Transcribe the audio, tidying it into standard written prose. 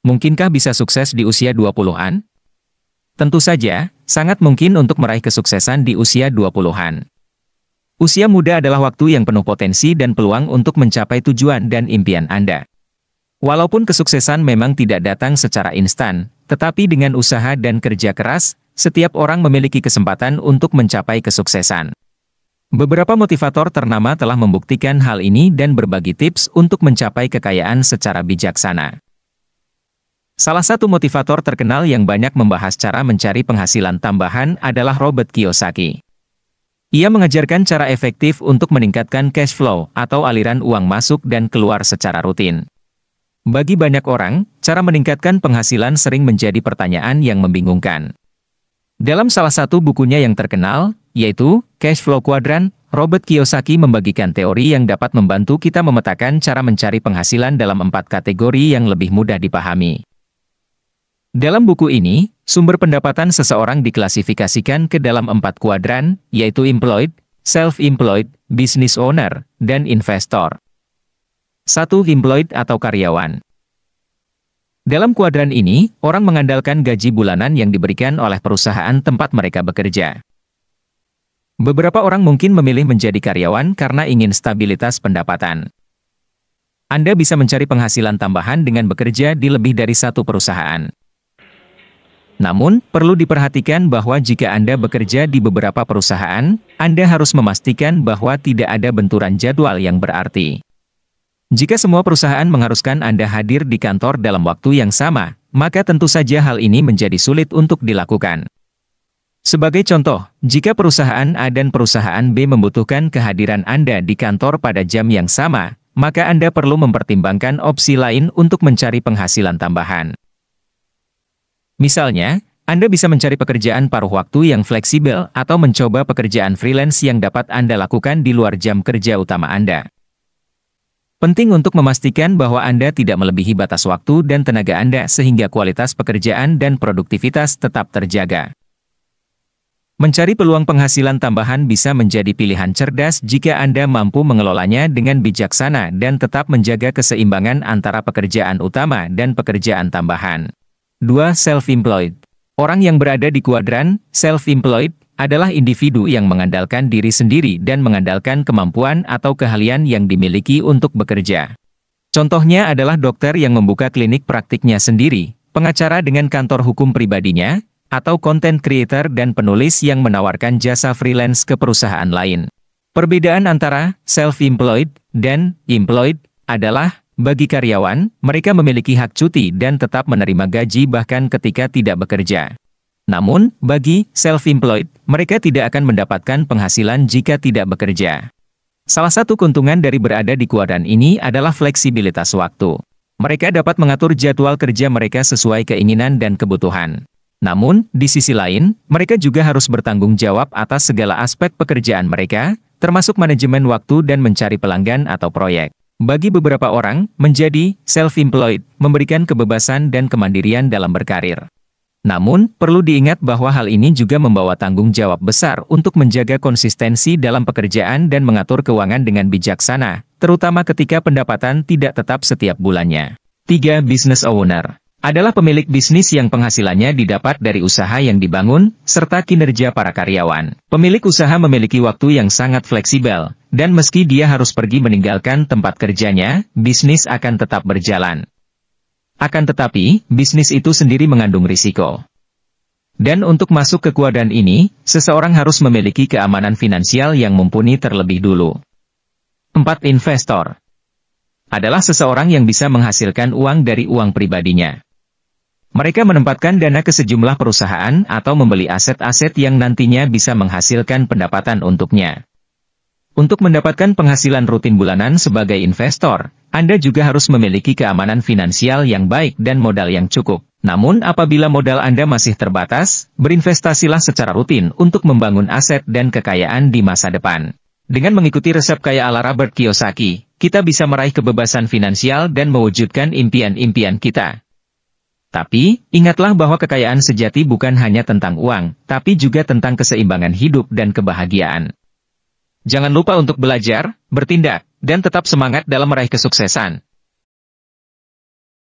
Mungkinkah bisa sukses di usia 20-an? Tentu saja, sangat mungkin untuk meraih kesuksesan di usia 20-an. Usia muda adalah waktu yang penuh potensi dan peluang untuk mencapai tujuan dan impian Anda. Walaupun kesuksesan memang tidak datang secara instan, tetapi dengan usaha dan kerja keras, setiap orang memiliki kesempatan untuk mencapai kesuksesan. Beberapa motivator ternama telah membuktikan hal ini dan berbagi tips untuk mencapai kekayaan secara bijaksana. Salah satu motivator terkenal yang banyak membahas cara mencari penghasilan tambahan adalah Robert Kiyosaki. Ia mengajarkan cara efektif untuk meningkatkan cash flow atau aliran uang masuk dan keluar secara rutin. Bagi banyak orang, cara meningkatkan penghasilan sering menjadi pertanyaan yang membingungkan. Dalam salah satu bukunya yang terkenal, yaitu Cash Flow Quadrant, Robert Kiyosaki membagikan teori yang dapat membantu kita memetakan cara mencari penghasilan dalam 4 kategori yang lebih mudah dipahami. Dalam buku ini, sumber pendapatan seseorang diklasifikasikan ke dalam 4 kuadran, yaitu employed, self-employed, business owner, dan investor. 1. Employed atau karyawan. Dalam kuadran ini, orang mengandalkan gaji bulanan yang diberikan oleh perusahaan tempat mereka bekerja. Beberapa orang mungkin memilih menjadi karyawan karena ingin stabilitas pendapatan. Anda bisa mencari penghasilan tambahan dengan bekerja di lebih dari satu perusahaan. Namun, perlu diperhatikan bahwa jika Anda bekerja di beberapa perusahaan, Anda harus memastikan bahwa tidak ada benturan jadwal yang berarti. Jika semua perusahaan mengharuskan Anda hadir di kantor dalam waktu yang sama, maka tentu saja hal ini menjadi sulit untuk dilakukan. Sebagai contoh, jika perusahaan A dan perusahaan B membutuhkan kehadiran Anda di kantor pada jam yang sama, maka Anda perlu mempertimbangkan opsi lain untuk mencari penghasilan tambahan. Misalnya, Anda bisa mencari pekerjaan paruh waktu yang fleksibel atau mencoba pekerjaan freelance yang dapat Anda lakukan di luar jam kerja utama Anda. Penting untuk memastikan bahwa Anda tidak melebihi batas waktu dan tenaga Anda sehingga kualitas pekerjaan dan produktivitas tetap terjaga. Mencari peluang penghasilan tambahan bisa menjadi pilihan cerdas jika Anda mampu mengelolanya dengan bijaksana dan tetap menjaga keseimbangan antara pekerjaan utama dan pekerjaan tambahan. 2. Self-employed. Orang yang berada di kuadran self-employed adalah individu yang mengandalkan diri sendiri dan mengandalkan kemampuan atau keahlian yang dimiliki untuk bekerja. Contohnya adalah dokter yang membuka klinik praktiknya sendiri, pengacara dengan kantor hukum pribadinya, atau content creator dan penulis yang menawarkan jasa freelance ke perusahaan lain. Perbedaan antara self-employed dan employed adalah, bagi karyawan, mereka memiliki hak cuti dan tetap menerima gaji bahkan ketika tidak bekerja. Namun, bagi self-employed, mereka tidak akan mendapatkan penghasilan jika tidak bekerja. Salah satu keuntungan dari berada di kuadran ini adalah fleksibilitas waktu. Mereka dapat mengatur jadwal kerja mereka sesuai keinginan dan kebutuhan. Namun, di sisi lain, mereka juga harus bertanggung jawab atas segala aspek pekerjaan mereka, termasuk manajemen waktu dan mencari pelanggan atau proyek. Bagi beberapa orang, menjadi self-employed memberikan kebebasan dan kemandirian dalam berkarir. Namun, perlu diingat bahwa hal ini juga membawa tanggung jawab besar untuk menjaga konsistensi dalam pekerjaan dan mengatur keuangan dengan bijaksana, terutama ketika pendapatan tidak tetap setiap bulannya. 3. Business owner adalah pemilik bisnis yang penghasilannya didapat dari usaha yang dibangun, serta kinerja para karyawan. Pemilik usaha memiliki waktu yang sangat fleksibel, dan meski dia harus pergi meninggalkan tempat kerjanya, bisnis akan tetap berjalan. Akan tetapi, bisnis itu sendiri mengandung risiko. Dan untuk masuk ke kuadran ini, seseorang harus memiliki keamanan finansial yang mumpuni terlebih dulu. 4. Investor adalah seseorang yang bisa menghasilkan uang dari uang pribadinya. Mereka menempatkan dana ke sejumlah perusahaan atau membeli aset-aset yang nantinya bisa menghasilkan pendapatan untuknya. Untuk mendapatkan penghasilan rutin bulanan sebagai investor, Anda juga harus memiliki keamanan finansial yang baik dan modal yang cukup. Namun apabila modal Anda masih terbatas, berinvestasilah secara rutin untuk membangun aset dan kekayaan di masa depan. Dengan mengikuti resep kaya ala Robert Kiyosaki, kita bisa meraih kebebasan finansial dan mewujudkan impian-impian kita. Tapi, ingatlah bahwa kekayaan sejati bukan hanya tentang uang, tapi juga tentang keseimbangan hidup dan kebahagiaan. Jangan lupa untuk belajar, bertindak, dan tetap semangat dalam meraih kesuksesan.